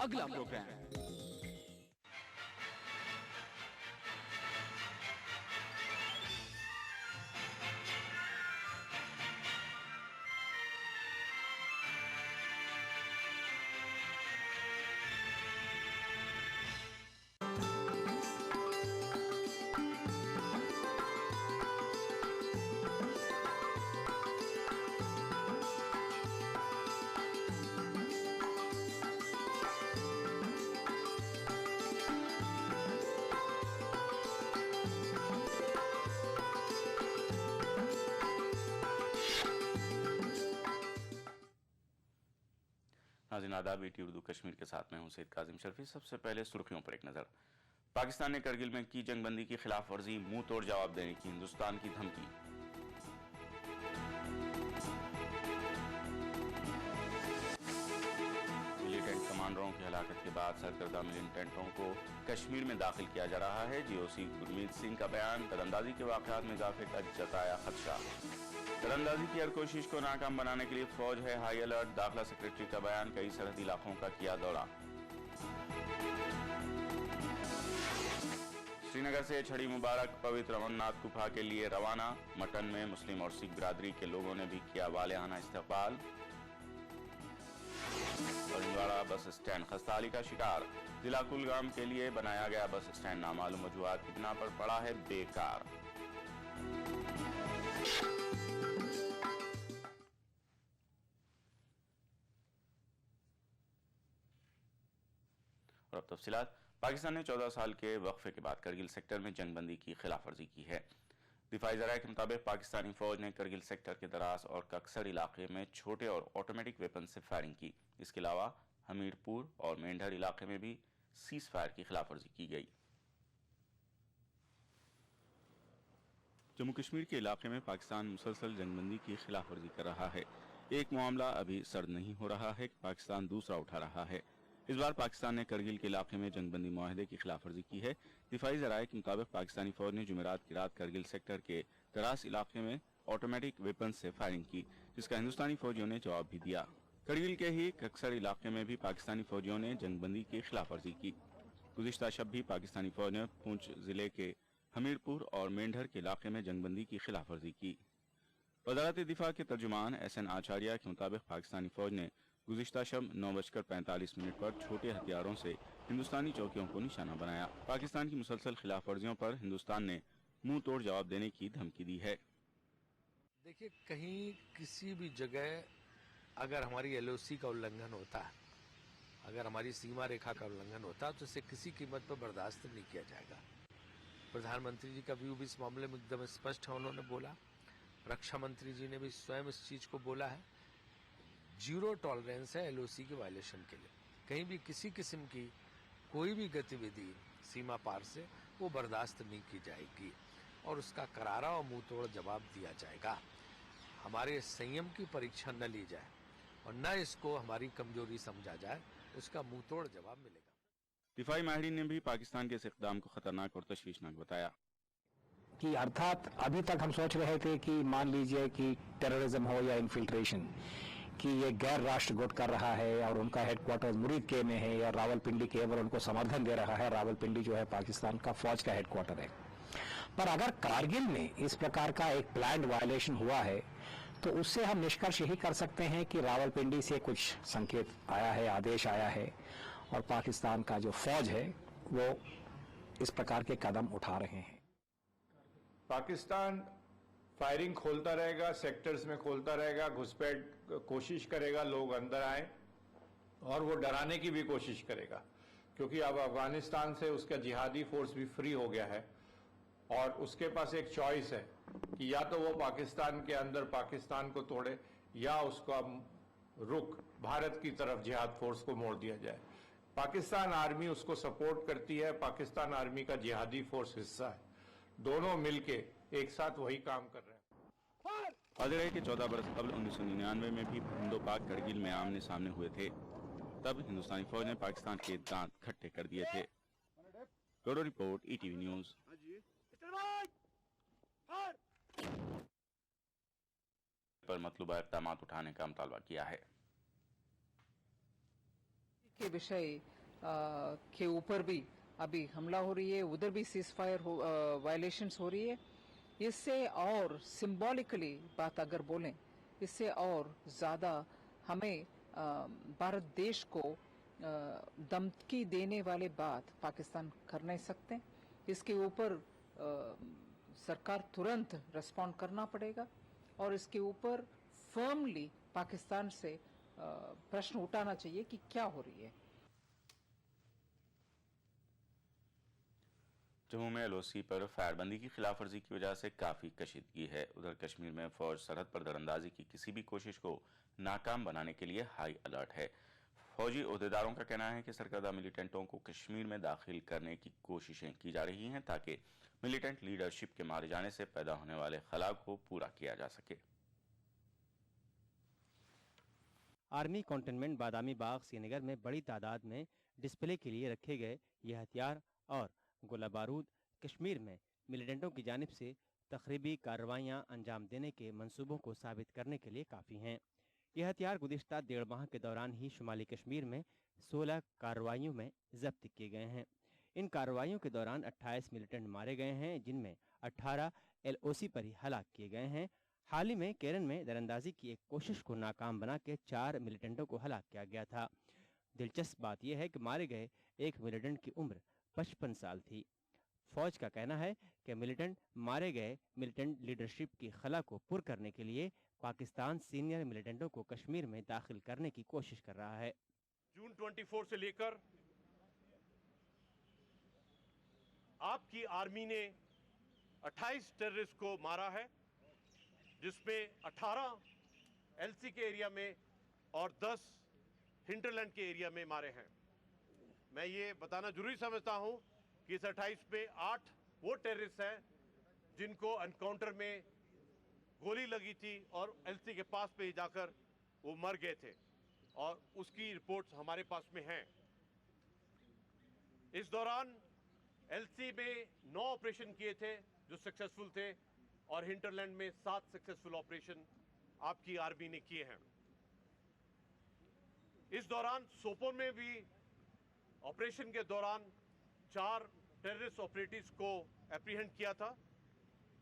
अगला प्रोग्राम। नाज़रीन आदाब, BT उर्दू कश्मीर के साथ मैं हूं सैयद काजिम शर्फी। सबसे पहले सुर्खियों पर एक नजर। पाकिस्तान ने करगिल में की जंगबंदी की खिलाफ वर्जी, मुंह तोड़ जवाब देने की हिंदुस्तान की धमकी। मिलिटेंट कमांडरों की हलाकत के बाद सरकर्दा मिलिटेंटों को कश्मीर में दाखिल किया जा रहा है। GOC गुरमीत सिंह का बयान, दरअंदाजी के वाकयात में इजाफे का जताया खदशा। दरअंदाजी की हर कोशिश को नाकाम बनाने के लिए फौज है हाई अलर्ट। दाखिला सेक्रेटरी का बयान, कई सरहदी इलाकों का किया दौरा। श्रीनगर से छड़ी मुबारक पवित्र अमरनाथ गुफा के लिए रवाना। मटन में मुस्लिम और सिख बिरादरी के लोगों ने भी किया वालेहाना इस्तकबाल। और इंदवाड़ा बस स्टैंड खस्ताहाली का शिकार। जिला कुलगाम के लिए बनाया गया बस स्टैंड नामालूम वजूहात की बिना पर पड़ा है बेकार। और अब तफसीलात। पाकिस्तान ने 14 साल के वक्फे के बाद करगिल सेक्टर में जंगबंदी की खिलाफ वर्जी की है। दिफाई ज़राए के मुताबिक पाकिस्तानी फौज ने करगिल सेक्टर के दराज और कक्सर इलाके में छोटे और ऑटोमेटिक वेपन से फायरिंग की। इसके अलावा हमीरपुर और मेंढर इलाके में भी सीज फायर की खिलाफ वर्जी की गई। जम्मू कश्मीर के इलाके में पाकिस्तान मुसलसल जंगबंदी की खिलाफ वर्जी कर रहा है। एक मामला अभी सर्द नहीं हो रहा है कि पाकिस्तान दूसरा उठा रहा है। इस बार पाकिस्तान ने करगिल के इलाके में जंगबंदी मुआहदे की खिलाफ वर्जी की है। दिफाई ज़राए के मुताबिक पाकिस्तानी फौज ने जुमेरात की रात करगिल सेक्टर के दरास इलाके में ऑटोमेटिक वेपन से फायरिंग की, जिसका हिंदुस्तानी फौजियों ने जवाब भी दिया। करगिल के ही कक्सर इलाके में भी पाकिस्तानी फौजियों ने जंगबंदी की खिलाफ वर्जी की। गुज़िश्ता शब भी पाकिस्तानी फौज ने पुंछ जिले के हमीरपुर और मेंढर के इलाके में जंगबंदी की खिलाफ वर्जी की। वज़ारत दिफा के तर्जुमान SN आचार्य के मुताबिक पाकिस्तानी फौज ने गुज़िश्ता शब 9:45 पर छोटे हथियारों से हिंदुस्तानी चौकियों को निशाना बनाया। पाकिस्तान की मुसलसल खिलाफ वर्जियों पर हिंदुस्तान ने मुंह तोड़ जवाब देने की धमकी दी है। देखिए, कहीं किसी भी जगह अगर हमारी LOC का उल्लंघन होता है, अगर हमारी सीमा रेखा का उल्लंघन होता है, तो इसे किसी कीमत पर बर्दाश्त नहीं किया जाएगा। प्रधानमंत्री जी का व्यू भी इस मामले में एकदम स्पष्ट है, उन्होंने बोला। रक्षा मंत्री जी ने भी स्वयं इस चीज को बोला है। 0 टॉलरेंस है LOC के वायलेशन के लिए। कहीं भी किसी किस्म की कोई भी गतिविधि सीमा पार से वो बर्दाश्त नहीं की जाएगी और उसका करारा और मुंह तोड़ जवाब दिया जाएगा। हमारे संयम की परीक्षा न ली जाए और न इसको हमारी कमजोरी समझा जाए, उसका मुंह तोड़ जवाब मिलेगा। दिफाई माहिरीन ने भी पाकिस्तान के इस इक़दाम को खतरनाक और तशवीशनाक बताया कि अर्थात अभी तक हम सोच रहे थे कि मान लीजिए कि टेररिज्म हो या इन्फिल्ट्रेशन, कि ये गैर राष्ट्र गुट कर रहा है और उनका हेडक्वार्टर मुरीद के में है या रावलपिंडी केवल उनको समर्थन दे रहा है। रावलपिंडी जो है पाकिस्तान का फौज का हेडक्वार्टर है। पर अगर कारगिल में इस प्रकार का एक प्लान्ड वायलेशन हुआ है तो उससे हम निष्कर्ष यही कर सकते हैं कि रावलपिंडी से कुछ संकेत आया है, आदेश आया है और पाकिस्तान का जो फौज है वो इस प्रकार के कदम उठा रहे हैं। पाकिस्तान फायरिंग खोलता रहेगा, सेक्टर्स में खोलता रहेगा, घुसपैठ कोशिश करेगा, लोग अंदर आए और वो डराने की भी कोशिश करेगा, क्योंकि अब अफगानिस्तान से उसका जिहादी फोर्स भी फ्री हो गया है और उसके पास एक चॉइस है कि या तो वो पाकिस्तान के अंदर पाकिस्तान को तोड़े या उसका रुख भारत की तरफ जिहाद फोर्स को मोड़ दिया जाए। पाकिस्तान आर्मी उसको सपोर्ट करती है, पाकिस्तान आर्मी का जिहादी फोर्स हिस्सा है, दोनों मिलके एक साथ वही काम कर रहे हैं। हाजिर है कि 14 बरस कबल 1999 में भी हिंदो पाक करगिल में आमने सामने हुए थे। तब हिंदुस्तानी फौज ने पाकिस्तान के दांत खट्टे कर दिए थे। Bureau report, ETV news. पर मतलूबा इक़दामात उठाने का मुतालबा किया है। के विषय के ऊपर भी अभी हमला हो रही है, उधर भी सीज फायर वायलेशंस हो रही है। इससे और सिंबॉलिकली बात अगर बोलें, इससे और ज़्यादा हमें भारत देश को धमकी देने वाले बात पाकिस्तान कर नहीं सकते। इसके ऊपर सरकार तुरंत रिस्पॉन्ड करना पड़ेगा और इसके ऊपर फर्मली पाकिस्तान से प्रश्न उठाना चाहिए कि क्या हो रही है। जम्मू में एलओसी पर फायरबंदी की खिलाफवर्जी की वजह से काफी कशीदगी है। उधर कश्मीर में फौज सरहद पर दरअंदाजी की किसी भी कोशिश को नाकाम बनाने के लिए हाई अलर्ट है। फौजी ओहदेदारों का कहना है कि सरकर्दा मिलिटेंटों को कश्मीर में दाखिल करने की कोशिशें की जा रही हैं ताकि मिलिटेंट लीडरशिप के मारे जाने से पैदा होने वाले खला को पूरा किया जा सके। आर्मी कंटोनमेंट बादामी बाग श्रीनगर में बड़ी तादाद में डिस्प्ले के लिए रखे गए ये हथियार और गोला बारूद कश्मीर में मिलिटेंटों की जानिब से तखरीबी कार्रवाइयाँ अंजाम देने के मंसूबों को साबित करने के लिए काफ़ी हैं। यह हथियार गुज़िश्ता 1.5 माह के दौरान ही शुमाली कश्मीर में 16 कार्रवाइयों में जब्त किए गए हैं। इन कार्रवाइयों के दौरान 28 मिलिटेंट मारे गए हैं, जिनमें 18 एलओसी पर ही हलाक किए गए हैं। हाल ही में केरन में दरअंदाजी की एक कोशिश को नाकाम बना के 4 मिलिटेंटों को हलाक किया गया था। दिलचस्प बात यह है कि मारे गए एक मिलिटेंट की उम्र 55 साल थी। फौज का कहना है कि मिलिटेंट मारे गए मिलिटेंट लीडरशिप की खला को पुर करने के लिए पाकिस्तान सीनियर मिलिटेंटों को कश्मीर में दाखिल करने की कोशिश कर रहा है। जून 24 से लेकर आपकी आर्मी ने 28 टेररिस्ट को मारा है, जिसमें 18 एलसी के एरिया में और 10 हिंटरलैंड के एरिया में मारे हैं। मैं ये बताना जरूरी समझता हूं कि इस 28 पे 8 वो टेररिस्ट हैं जिनको एनकाउंटर में गोली लगी थी और एलसी के पास पे जाकर वो मर गए थे और उसकी रिपोर्ट्स हमारे पास में हैं। इस दौरान एलसी में 9 ऑपरेशन किए थे जो सक्सेसफुल थे और हिंटरलैंड में 7 सक्सेसफुल ऑपरेशन आपकी आर्मी ने किए हैं। इस दौरान सोपोर में भी ऑपरेशन के दौरान 4 टेररिस्ट ऑपरेटिव्स को एप्रीहेंड किया था,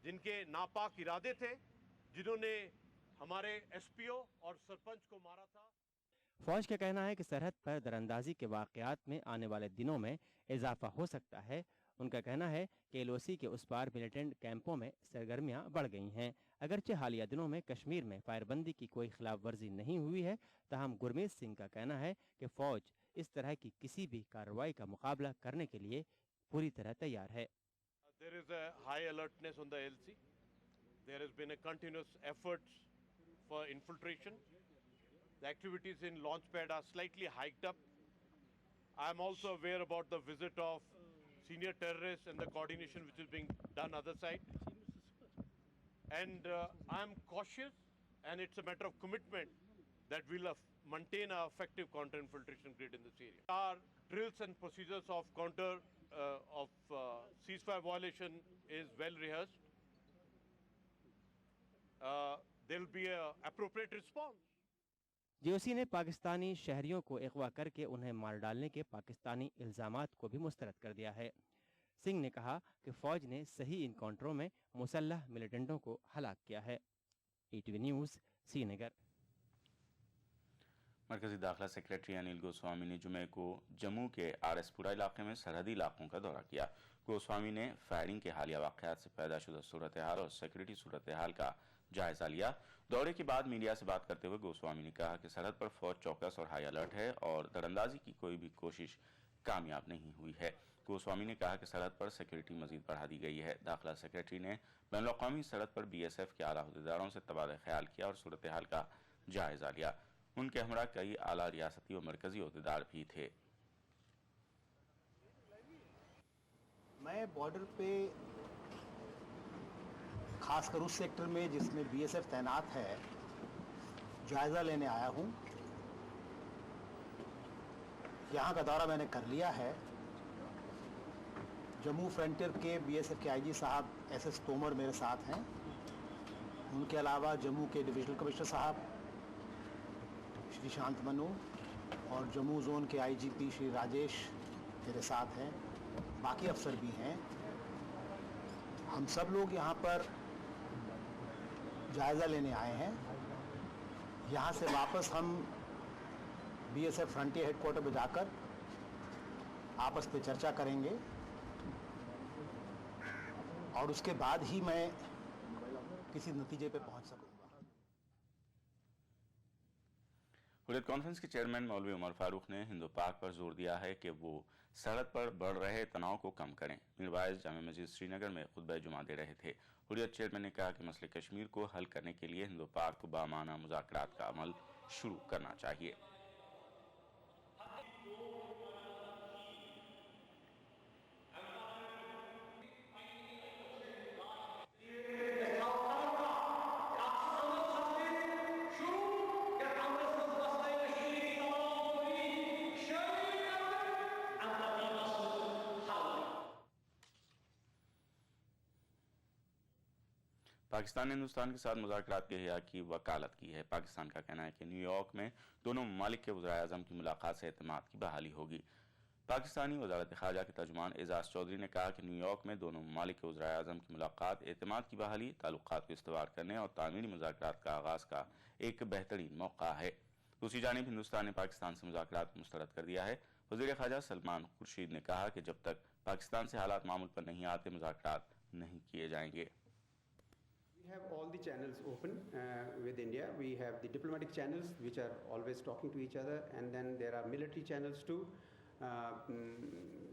जिनके नापाक इरादे थे, जिन्होंने हमारे एसपीओ और सरपंच को मारा था। फौज का कहना है कि सरहद पर दरअंदाजी के वाकयात में आने वाले दिनों में इजाफा हो सकता है। उनका कहना है कि एलओसी के उस पार मिलिटेंट कैंपों में सरगर्मियां बढ़ गई हैं। अगरचे हालिया दिनों में कश्मीर में फायरबंदी की कोई खिलाफ वर्जी नहीं हुई है, ताहम गुरमीत सिंह का कहना है कि फौज इस तरह की किसी भी कार्रवाई का मुकाबला करने के लिए पूरी तरह तैयार है। There is a high alertness on the LC. There has been a continuous efforts for infiltration. The activities in Launchpad are slightly hiked up. I am also aware about the visit of senior terrorists and the coordination which is being done other side. And I am cautious, and it's a matter of commitment that we'll maintain an effective counter-infiltration grid in this area. Our drills and procedures of ceasefire violation is well rehearsed. There will be an appropriate response. जेओसी ने पाकिस्तानी शहरियों को अगवा करके उन्हें मार डालने के पाकिस्तानी इल्जामात को भी मुस्तरद कर दिया है। सिंह ने कहा कि फौज ने सही इनकाउंटरों में मुसल्लह मिलिटेंटों को हलाक किया है। ETV news, Srinagar. मरकजी दाखिला सेक्रेटरी अनिल गोस्वामी ने जुमे को जम्मू के आरएसपुरा इलाके में सरहदी इलाकों का दौरा किया। गोस्वामी ने फायरिंग के हालिया वाक़यात से पैदा शुदा सूरत हाल और सिक्योरिटी सूरत हाल का जायजा लिया। दौरे के बाद मीडिया से बात करते हुए गोस्वामी ने कहा कि सरहद पर फौज चौकस और हाई अलर्ट है और दरअंदाजी की कोई भी कोशिश कामयाब नहीं हुई है। गोस्वामी ने कहा कि सरहद पर सिक्योरिटी मजीद बढ़ा दी गई है। दाखिला सेक्रेटरी ने बैनुल-अक़वामी सरहद पर बीएसएफ के आला अहदेदारों से तबादला ख्याल किया और सूरत हाल का जायजा लिया। उनके हमरा कई आला रियासती और मरकजी अहदेदार भी थे। मैं बॉर्डर पे खासकर उस सेक्टर में जिसमें बीएसएफ तैनात है जायज़ा लेने आया हूँ। यहाँ का दौरा मैंने कर लिया है। जम्मू फ्रंटियर के बीएसएफ के आईजी साहब एसएस तोमर मेरे साथ हैं। उनके अलावा जम्मू के डिविजनल कमिश्नर साहब श्री शांत मनु और जम्मू जोन के आईजीपी श्री राजेश मेरे साथ हैं, बाकी अफसर भी हैं। हम सब लोग यहाँ पर जायज़ा लेने आए हैं। यहाँ से वापस हम बीएसएफ फ्रंटियर हेडक्वार्टर पर जाकर आपस में चर्चा करेंगे और उसके बाद ही मैं किसी नतीजे पे पहुंच सकूंगा। हुर्रियत कॉन्फ्रेंस के चेयरमैन मौलवी उमर फारूक ने हिंदू पाक पर जोर दिया है कि वो सड़क पर बढ़ रहे तनाव को कम करें। मीरवाइज जामे मस्जिद श्रीनगर में खुतबा जुमा दे रहे थे। हुर्रियत चेयरमैन ने कहा कि मसले कश्मीर को हल करने के लिए हिंदू पाक को बामाना मुज़ाकरात का अमल शुरू करना चाहिए। पाकिस्तान ने हिंदुस्तान के साथ मुज़ाकरात के हिया की वकालत की है। पाकिस्तान का कहना है कि न्यूयॉर्क में दोनों ममालिक के वज़ीर-ए-आज़म की मुलाकात से एतमाद की बहाली होगी। पाकिस्तानी वज़ारत ख़ारजा के तर्जुमान एजाज चौधरी ने कहा कि न्यूयॉर्क में दोनों ममालिक के वज़ीर-ए-आज़म की मुलाकात एतमाद की बहाली, ताल्लुकात को इस्तवार करने और तामीरी मुज़ाकरात का आगाज़ का एक बेहतरीन मौका है। दूसरी जानिब हिंदुस्तान ने पाकिस्तान से मुज़ाकरात को मुस्तरद कर दिया है। वज़ीर ख़ारजा सलमान खुर्शीद ने कहा कि जब तक पाकिस्तान से हालात मामूल पर नहीं आते मुज़ाकरात नहीं किए जाएंगे। We have all the channels open with India. We have the diplomatic channels which are always talking to each other, and then there are military channels too.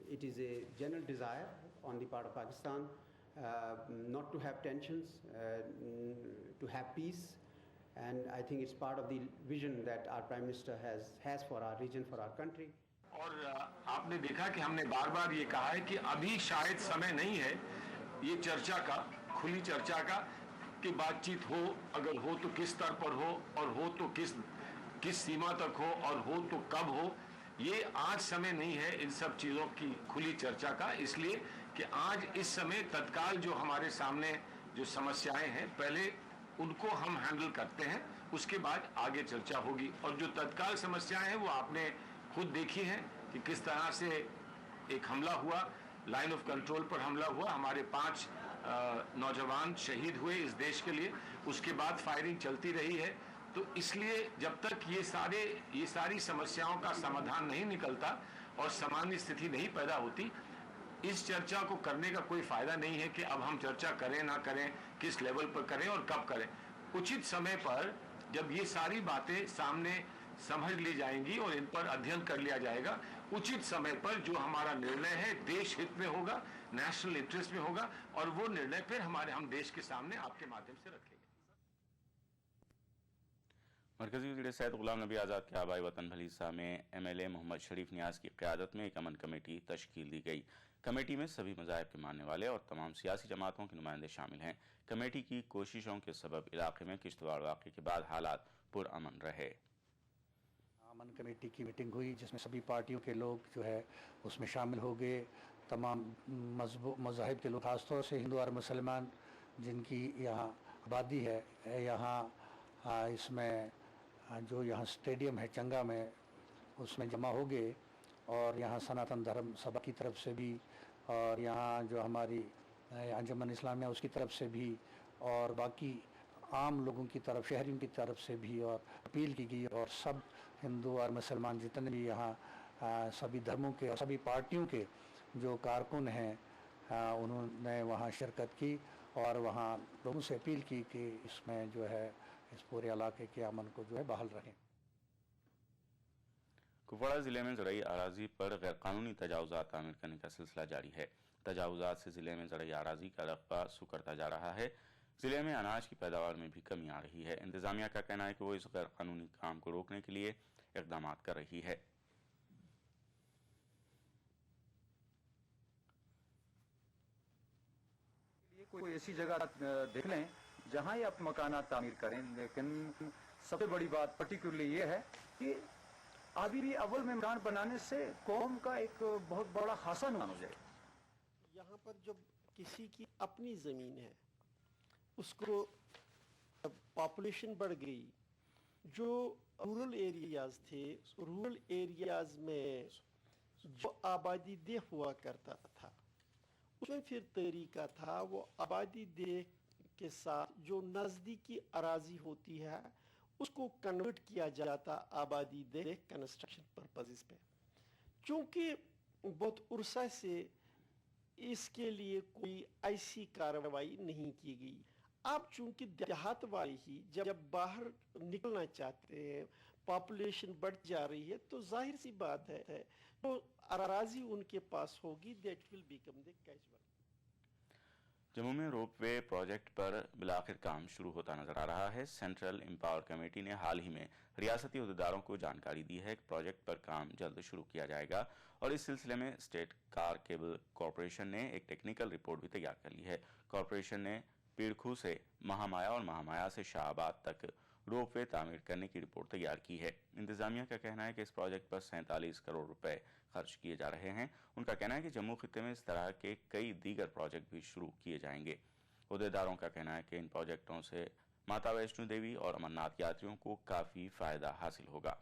It is a general desire on the part of Pakistan not to have tensions, to have peace, and I think it's part of the vision that our Prime Minister has for our region, for our country. और आपने देखा कि हमने बार बार ये कहा है कि अभी शायद समय नहीं है ये चर्चा का, खुली चर्चा का, कि बातचीत हो, अगर हो तो किस स्तर पर हो, और हो तो किस सीमा तक हो, और हो तो कब हो। ये आज समय नहीं है इन सब चीज़ों की खुली चर्चा का, इसलिए कि आज इस समय तत्काल जो हमारे सामने जो समस्याएं हैं पहले उनको हम हैंडल करते हैं, उसके बाद आगे चर्चा होगी। और जो तत्काल समस्याएं हैं वो आपने खुद देखी हैं कि किस तरह से एक हमला हुआ, लाइन ऑफ कंट्रोल पर हमला हुआ, हमारे 5 नौजवान शहीद हुए इस देश के लिए, उसके बाद फायरिंग चलती रही है। तो इसलिए जब तक ये सारी समस्याओं का समाधान नहीं निकलता और सामान्य स्थिति नहीं पैदा होती, इस चर्चा को करने का कोई फायदा नहीं है कि अब हम चर्चा करें ना करें, किस लेवल पर करें और कब करें। उचित समय पर जब ये सारी बातें सामने समझ ली जाएंगी और इन पर अध्ययन कर लिया जाएगा, उचित समय पर जो हमारा निर्णय है देश हित में होगा, नेशनल इंटरेस्ट में होगा, और वो निर्णय फिर हम देश के सामने आपके माध्यम से रखेंगे। मरकजी वज़ीर सैयद गुलाम नबी आज़ाद के आबाई वतन भलीसा में MLA मोहम्मद शरीफ नियाज की क़यादत में एक अमन कमेटी तश्कील दी गई। कमेटी में सभी मज़ाहिब के मानने वाले और तमाम सियासी जमातों के नुमाइंदे शामिल हैं। कमेटी की कोशिशों के सबब इलाके में किश्तवाड़ वाक़े के बाद हालात पुरअमन रहे। अमन कमेटी की मीटिंग हुई जिसमें सभी पार्टियों के लोग जो है उसमें शामिल हो गए। तमाम मज़ाहिब के लोग, खासतौर से हिंदू और मुसलमान जिनकी यहाँ आबादी है, यहाँ इसमें जो यहाँ स्टेडियम है चंगा में, उसमें जमा हो गए। और यहाँ सनातन धर्म सभा की तरफ से भी, और यहाँ जो हमारी अंजुमन इस्लामिया उसकी तरफ से भी, और बाकी आम लोगों की तरफ, शहरियों की तरफ से भी और अपील की गई। और सब हिंदू और मुसलमान जितने भी यहाँ सभी धर्मों के और सभी पार्टियों के जो कारकुन हैं उन्होंने वहाँ शिरकत की और वहाँ लोगों से अपील की कि इसमें जो है इस पूरे इलाके के अमन को जो है बहाल रहें। कुपवाड़ा जिले में ज़राई अराजी पर गैरकानूनी तजावुज़ात तामीर करने का सिलसिला जारी है। तजावुज़ात से जिले में ज़राई अराजी का रकबा सुकरता जा रहा है। जिले में अनाज की पैदावार में भी कमी आ रही है। इंतजामिया का कहना है कि वो इस गैरकानूनी काम को रोकने के लिए इक़दाम कर रही है। कोई ऐसी जगह देख लें जहां ये आप मकानात तामीर करें, लेकिन सबसे बड़ी बात पर्टिकुलरली ये है कि अभी भी अव्वल में मकान बनाने से कौम का एक बहुत बड़ा खासा नुकसान हो जाए। यहाँ पर जब किसी की अपनी ज़मीन है, उसको पॉपुलेशन बढ़ गई, जो रूरल एरियाज थे, रूरल एरियाज में जो आबादी देह हुआ करता था, उसमें फिर तरीका था वो आबादी देह के साथ जो नज़दीकी अराजी होती है उसको कन्वर्ट किया जाता आबादी देह कंस्ट्रक्शन पर्पसेस पे। चूँकि बहुत उर्सा से इसके लिए कोई ऐसी कार्रवाई नहीं की गई। अब चूंकि देहात वाले ही जब बाहर निकलना चाहते हैं, पॉपुलेशन बढ़ जा रही है, तो जाहिर सी बात है तो अराजी उनके पास होगी, that will become the casual. Jammu में रोपवे प्रोजेक्ट पर बिलाखिर काम शुरू होता नजर आ रहा है। सेंट्रल एम्पावर कमेटी ने हाल ही में रियासती अहदेदारों को जानकारी दी है कि प्रोजेक्ट पर काम जल्द शुरू किया जाएगा और इस सिलसिले में स्टेट कार केबल कॉरपोरेशन ने एक टेक्निकल रिपोर्ट भी तैयार कर ली है। कॉरपोरेशन ने पीड़खू से महामाया और महामाया से शाहबाद तक रोपवे तामीर करने की रिपोर्ट तैयार की है। इंतजामिया का कहना है कि इस प्रोजेक्ट पर 47 करोड़ रुपए खर्च किए जा रहे हैं। उनका कहना है कि जम्मू खित्ते में इस तरह के कई दीगर प्रोजेक्ट भी शुरू किए जाएंगे। अहदेदारों का कहना है कि इन प्रोजेक्टों से माता वैष्णो देवी और अमरनाथ यात्रियों को काफी फायदा हासिल होगा।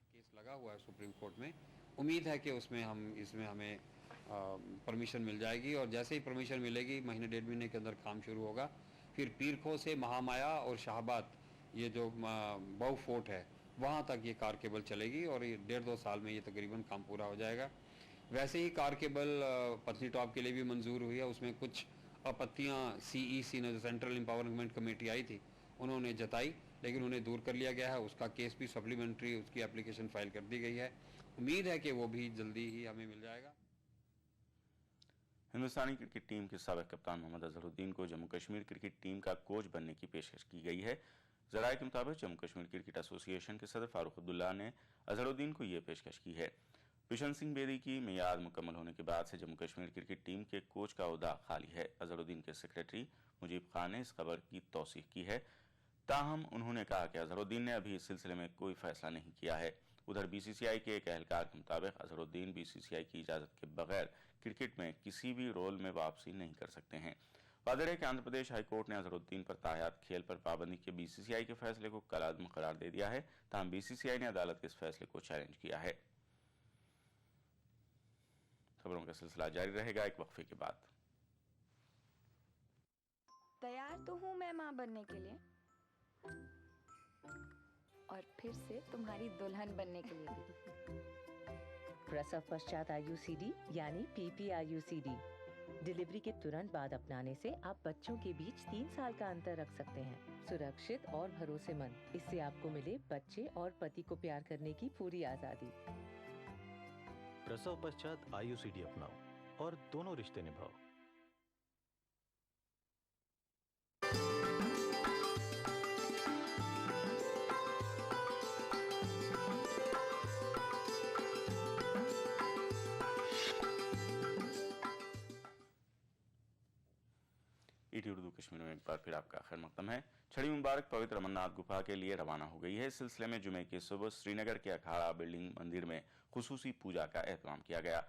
केस लगा हुआ है सुप्रीम कोर्ट में, उम्मीद है कि इसमें हमें परमिशन मिल जाएगी और जैसे ही परमिशन मिलेगी महीने 1.5 महीने के अंदर काम शुरू होगा। फिर पीरखो से महामाया और शाहबाद ये जो बहु फोर्ट है वहाँ तक ये कार केबल चलेगी और ये 1.5-2 साल में ये तकरीबन काम पूरा हो जाएगा। वैसे ही कार केबल पत्नी टॉप के लिए भी मंजूर हुई है। उसमें कुछ आपत्तियाँ CEC ने जो सेंट्रल एम्पावरमेंट कमेटी आई थी उन्होंने जताई, लेकिन उन्हें दूर कर लिया गया है। उसका केस भी सप्लीमेंट्री उसकी एप्लीकेशन फाइल कर दी गई है। उम्मीद है कि वो भी जल्दी ही हमें मिल जाएगा। हिंदुस्तानी क्रिकेट टीम के साबिक कप्तान मोहम्मद अजहरुद्दीन को जम्मू कश्मीर क्रिकेट टीम का कोच बनने की पेशकश की गई है। जराये के मुताबिक जम्मू कश्मीर क्रिकेट एसोसिएशन के सदर फारूक अब्दुल्ला ने अजहरुद्दीन को यह पेशकश की है। बिशन सिंह बेदी की मियाद मुकम्मल होने के बाद से जम्मू कश्मीर क्रिकेट टीम के कोच का ओहदा खाली है। अजहरुद्दीन के सेक्रेटरी मुजीब खान ने इस खबर की तौसीक की है। ताहम उन्होंने कहा कि अजहरुद्दीन ने अभी इस सिलसिले में कोई फैसला नहीं किया है। उधर BCCI के एक एहलकार के मुताबिक अजहरुद्दीन BCCI की इजाज़त के बगैर क्रिकेट में किसी भी रोल में वापसी नहीं कर सकते हैं। वाज़ेह है कि आंध्र प्रदेश हाईकोर्ट ने अजहरुद्दीन पर तायात खेल पर पाबंदी के BCCI के फैसले को कलाअदम करार दे दिया है। ताहम BCCI ने अदालत के इस फैसले को चैलेंज किया है। खबरों का सिलसिला जारी रहेगा एक वक्फे के बाद। तैयार तो हूँ मैं माँ बनने के लिए और फिर से तुम्हारी दुल्हन बनने के लिए भी। प्रसव पश्चात IUCD यानी PPIUCD डिलीवरी के तुरंत बाद अपनाने से आप बच्चों के बीच 3 साल का अंतर रख सकते हैं। सुरक्षित और भरोसेमंद। इससे आपको मिले बच्चे और पति को प्यार करने की पूरी आजादी। प्रसव पश्चात IUCD अपनाओ और दोनों रिश्ते निभाओ। ET उर्दू कश्मीर में एक बार फिर आपका खैर मकदम है। छड़ी मुबारक पवित्र अमरनाथ गुफा के लिए रवाना हो गई है। इस सिलसिले में जुमे की सुबह श्रीनगर के अखाड़ा बिल्डिंग मंदिर में खुसूसी पूजा का एहतमाम किया गया।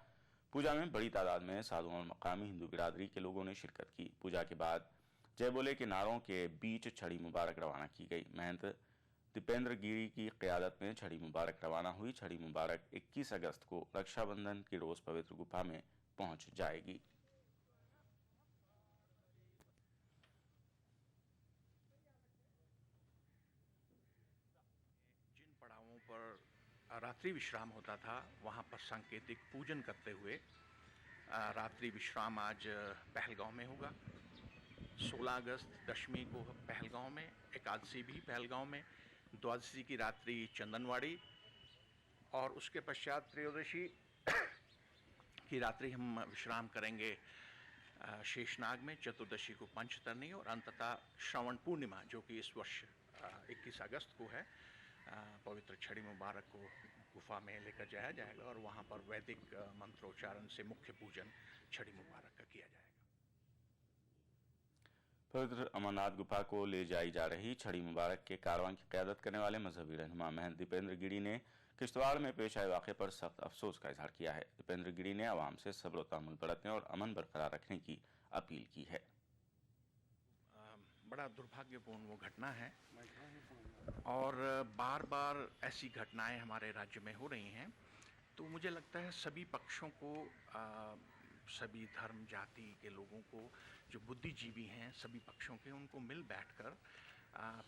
पूजा में बड़ी तादाद में साधुओं और मकामी हिंदू बिरादरी के लोगों ने शिरकत की। पूजा के बाद जय बोले के नारों के बीच छड़ी मुबारक रवाना की गई। महंत दीपेंद्र गिरी की क़यादत में छड़ी मुबारक रवाना हुई। छड़ी मुबारक 21 अगस्त को रक्षाबंधन के रोज पवित्र गुफा में पहुंच जाएगी। पर रात्रि विश्राम होता था वहाँ पर सांकेतिक पूजन करते हुए रात्रि विश्राम आज पहलगांव में होगा। 16 अगस्त दशमी को पहलगांव में, एकादशी भी पहलगांव में, द्वादशी की रात्रि चंदनवाड़ी और उसके पश्चात त्रयोदशी की रात्रि हम विश्राम करेंगे शेषनाग में, चतुर्दशी को पंचतरनी और अंततः श्रावण पूर्णिमा जो कि इस वर्ष 21 अगस्त को है पवित्र छड़ी मुबारक को गुफा में लेकर जाया जाएगा और वहाँ पर वैदिक मंत्रोच्चारण से मुख्य पूजन छड़ी मुबारक का किया जाएगा। पवित्र अमरनाथ गुफा को ले जाई जा रही छड़ी मुबारक के कारवां की क़यादत करने वाले मजहबी रहनुमा महंत दीपेंद्र गिरी ने किश्तवाड़ में पेश आए वाक़े पर सख्त अफसोस का इजहार किया है। दीपेंद्र गिरी ने आवाम से सब्र व तहम्मुल बरतने और अमन बरकरार रखने की अपील की है। बड़ा दुर्भाग्यपूर्ण वो घटना है और बार बार ऐसी घटनाएं हमारे राज्य में हो रही हैं। तो मुझे लगता है सभी पक्षों को, सभी धर्म जाति के लोगों को, जो बुद्धिजीवी हैं सभी पक्षों के, उनको मिल बैठकर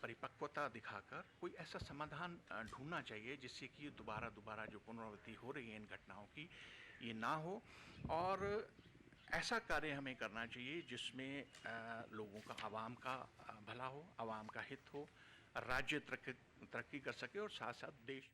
परिपक्वता दिखाकर कोई ऐसा समाधान ढूंढना चाहिए जिससे कि दोबारा जो पुनरावृत्ति हो रही है इन घटनाओं की, ये ना हो। और ऐसा कार्य हमें करना चाहिए जिसमें लोगों का, आवाम का भला हो, आवाम का हित हो, राज्य तरक्की कर सके और साथ साथ देश।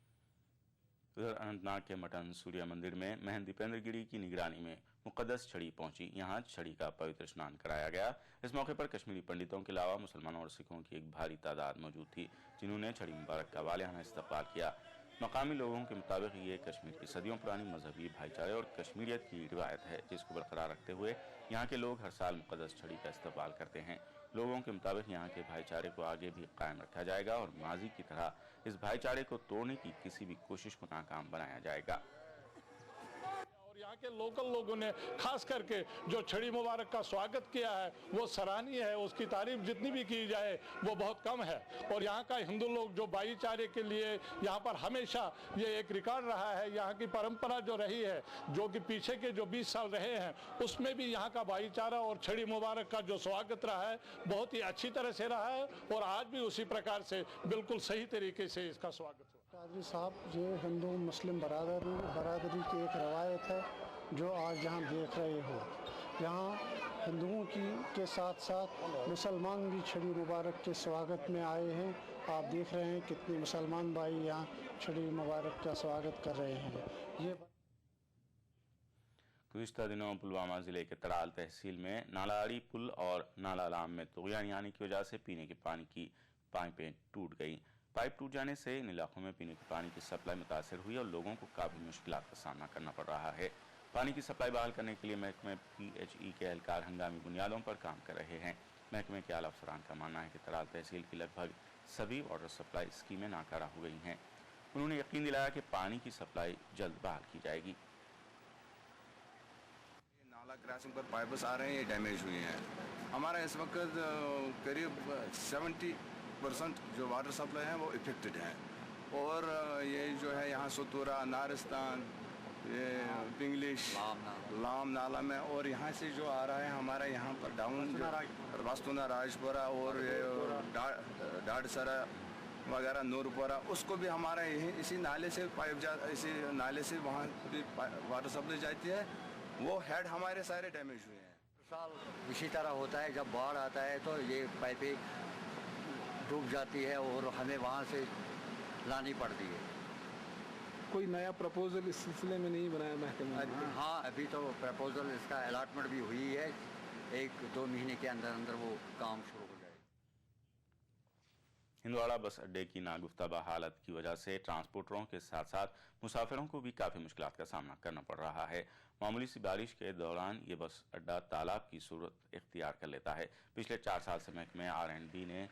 उधर अनंतनाग के मटन सूर्य मंदिर में महंत दीपेंद्र गिरी की निगरानी में मुकद्दस छड़ी पहुंची। यहां छड़ी का पवित्र स्नान कराया गया। इस मौके पर कश्मीरी पंडितों के अलावा मुसलमानों और सिखों की एक भारी तादाद मौजूद थी, जिन्होंने छड़ी मुबारक का वालियाना इस्तकबाल किया। मकामी लोगों के मुताबिक ये कश्मीर की सदियों पुरानी मजहबी भाईचारे और कश्मीरियत की रिवायत है, जिसको बरकरार रखते हुए यहाँ के लोग हर साल मुकद्दस छड़ी का इस्तकबाल करते हैं। लोगों के मुताबिक यहाँ के भाईचारे को आगे भी कायम रखा जाएगा और माजी की तरह इस भाईचारे को तोड़ने की किसी भी कोशिश को नाकाम बनाया जाएगा। यहाँ के लोकल लोगों ने खास करके जो छड़ी मुबारक का स्वागत किया है वो सराहनीय है। उसकी तारीफ जितनी भी की जाए वो बहुत कम है। और यहाँ का हिंदू लोग जो भाईचारे के लिए यहाँ पर हमेशा ये एक रिकॉर्ड रहा है, यहाँ की परंपरा जो रही है, जो कि पीछे के जो 20 साल रहे हैं उसमें भी यहाँ का भाईचारा और छड़ी मुबारक का जो स्वागत रहा है बहुत ही अच्छी तरह से रहा है और आज भी उसी प्रकार से बिल्कुल सही तरीके से इसका स्वागत हुआ। कादरी साहब, ये हिंदू मुस्लिम बरादरी की एक रवायत है जो आज यहाँ देख रहे हो। यहाँ हिंदुओं के साथ साथ मुसलमान भी छड़ी मुबारक के स्वागत में आए हैं। आप देख रहे हैं कितने मुसलमान भाई यहाँ छड़ी मुबारक का स्वागत कर रहे हैं। ये गुज़िश्ता दिनों पुलवामा जिले के तराल तहसील में नालाड़ी पुल और नाला लाम में तुग़यान आने की वजह से पीने के पानी की पाइपें टूट गईं। पाइप टूट जाने से इन इलाकों में पीने के पानी की सप्लाई मुतासर हुई और लोगों को काफ़ी मुश्किलात का सामना करना पड़ रहा है। पानी की सप्लाई बहाल करने के लिए महकमे PHE के एहलकार हंगामी बुनियादों पर काम कर रहे हैं। महकमे के आला अफसरान का मानना है कि तराल तहसील की लगभग सभी वाटर सप्लाई स्कीमें नाकारा हो गई हैं। उन्होंने यकीन दिलाया कि पानी की सप्लाई जल्द बहाल की जाएगी। नाला क्रॉसिंग पर पाइप्स आ रहे हैं, ये डैमेज हुए हैं। हमारा इस वक्त करीब 70% जो वाटर सप्लाई है वो इफेक्टेड है। और ये जो है यहाँ सतूरा, नारिस्तान, ये पिंगलिश, लाम नाला में, और यहाँ से जो आ रहा है हमारा यहाँ पर डाउन वास्तुना राजपुरा और ये डाडसरा वगैरह नूरपुरा, उसको भी हमारा यही इसी नाले से इसी नाले से वहाँ भी वाटर सप्लाई जाती है। वो हेड हमारे सारे डैमेज हुए हैं। साल इसी तरह होता है, जब बाढ़ आता है तो ये पाइपें डूब जाती है और हमें वहाँ से लानी पड़ती है। कोई नया प्रपोजल इस सिलसिले में नहीं बनाया महकमे ने? हाँ, अभी तो प्रपोजल इसका अलॉटमेंट भी हुई है। 1-2 महीने के अंदर अंदर वो काम शुरू हो जाएगा। हिंदवाड़ा बस अड्डे की नागुफ्ताबा हालत की वजह से ट्रांसपोर्टरों के साथ साथ मुसाफिरों को भी काफ़ी मुश्किलात का सामना करना पड़ रहा है। मामूली सी बारिश के दौरान ये बस अड्डा तालाब की सूरत इख्तियार कर लेता है। पिछले 4 साल से महकमे R&D ने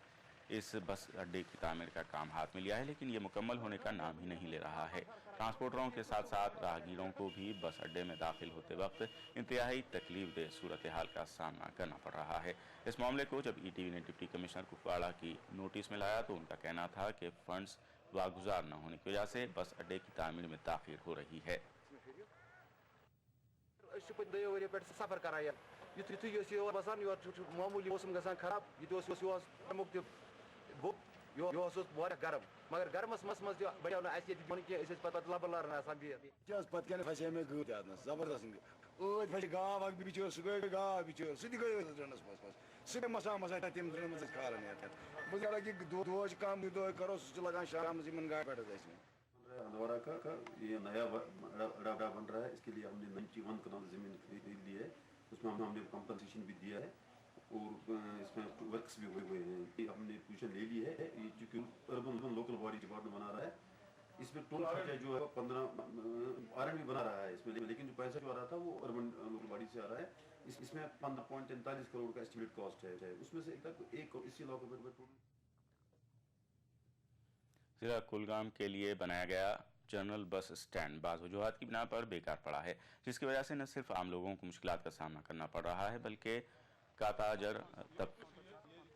इस बस अड्डे की तामीर का काम हाथ में लिया है, लेकिन ये मुकम्मल होने का नाम ही नहीं ले रहा है। ट्रांसपोर्टरों के साथ साथ राहगीरों को भी बस अड्डे में दाखिल होते वक्त इंतहाई तकलीफदेह सूरत हाल का सामना करना पड़ रहा है। इस मामले को जब ETV ने डिप्टी कमिश्नर कुपवाड़ा की नोटिस में लाया तो उनका कहना था कि फंड्स वागुजार न होने की वजह से बस अड्डे की तामीर में ताखीर हो रही है। सफर कराया मामूली मौसम गसान खराब गरम मगर गरमस मज बढ़िया पत्न फसे मे गूत जबरदस्त फस गाव बिचर सह गाव बिचर सह ड्रनस मज सह मसा मसा तम ड्रन मज खारन बह कि दो कम दो करो सह लगान शाम इन गाड़ पे हंदवाड़ा का ये नया अड्डा बन रहा है। इसके लिए हमने 91 कनाल जमीन खरीद ली है। उसमें हमने कंपनसेशन भी दिया है और इसमें वर्क्स भी हुए हैं। ये हमने पोजीशन ले ली है। ये चूँकि अर्बन लोकल बॉडी डिपार्टमेंट बना रहा है, इसमें टोल खर्चा जो है 15 R&D बना रहा है इसमें, लेकिन जो पैसा जो आ रहा था वो अर्बन लोकल बॉडी से आ रहा है। इसमें 15.43 करोड़ का एस्टिमेट कॉस्ट है। उसमें से एक इसी लॉक जिला कुलगाम के लिए बनाया गया जनरल बस स्टैंड बाज़ वजूहात की बिना पर बेकार पड़ा है, जिसकी वजह से न सिर्फ आम लोगों को मुश्किलात का सामना करना पड़ रहा है बल्कि काताजर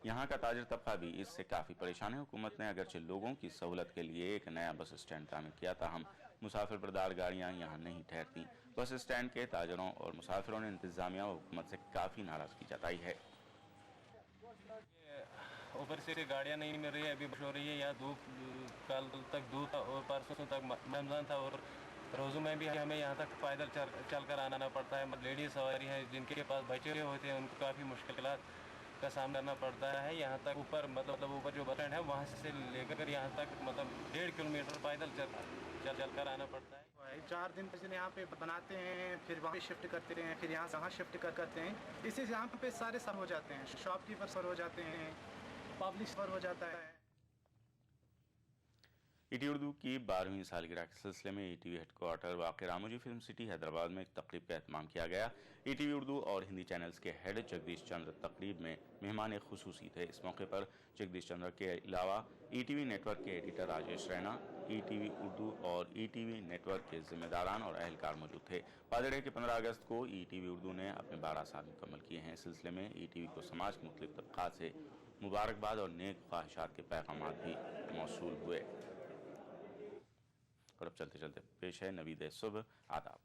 यहाँ का ताजिर तबका भी इससे काफ़ी परेशान है। हुकूमत ने अगरचे लोगों की सहूलत के लिए एक नया बस स्टैंड तामीर किया, ताहम मुसाफिर बरदार गाड़ियाँ यहाँ नहीं ठहरती। बस स्टैंड के ताजरों और मुसाफिरों ने इंतजामिया और हुकूमत से काफ़ी नाराज़गी जताई है। ऊपर से गाड़ियाँ नहीं मिल रही है, अभी बारिश हो रही है, यहाँ धूप कल तक धूप था और परसों तक रमज़ान था और रोज़ों में भी हमें यहाँ तक पैदल चल कर आना पड़ता है। लेडीज़ सवारी हैं जिनके पास बच्चे होते हैं उनको काफ़ी मुश्किलात का सामना करना पड़ता है। यहाँ तक ऊपर मतलब ऊपर जो बस स्टैंड है वहाँ से लेकर यहाँ तक मतलब 1.5 किलोमीटर पैदल चल कर आना पड़ता है। 4 दिन यहाँ पे बनाते हैं, फिर वहाँ पे शिफ्ट करते हैं, फिर यहाँ से वहाँ शिफ्ट करते हैं। इससे यहाँ पे सारे सर हो जाते हैं, शॉपकीपर सर हो जाते हैं, पब्लिक सर हो जाता है। ईटीवी उर्दू की 12वीं सालगिरह के सिलसिले में ईटीवी हेडक्वार्टर वाक़ रामोजी फिल्म सिटी हैदराबाद में एक तकरीब का एहतमाम किया गया। ईटीवी उर्दू और हिंदी चैनल्स के हेड जगदीश चंद्र तकरीब में मेहमान खुसूसी थे। इस मौके पर जगदीश चंद्र के अलावा ईटीवी नेटवर्क के एडिटर राजेश रैना, ईटीवी उर्दू और ईटीवी नेटवर्क के जिम्मेदारान और अहलकार मौजूद थे। वाज़ेह है कि 15 अगस्त को ईटीवी उर्दू ने अपने 12 साल मुकम्मल किए हैं। इस सिलसिले में ईटीवी को समाज के मुख्तलिफ तबक़ात से मुबारकबाद और नेक ख्वाहिशात के पैगाम भी मौसूल हुए। और अब चलते चलते पेश है नवीद सुबह। आदाब।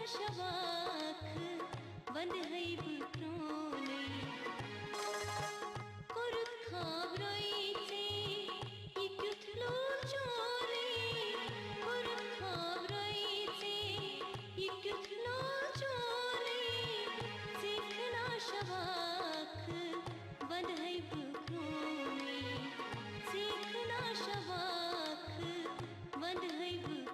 शबा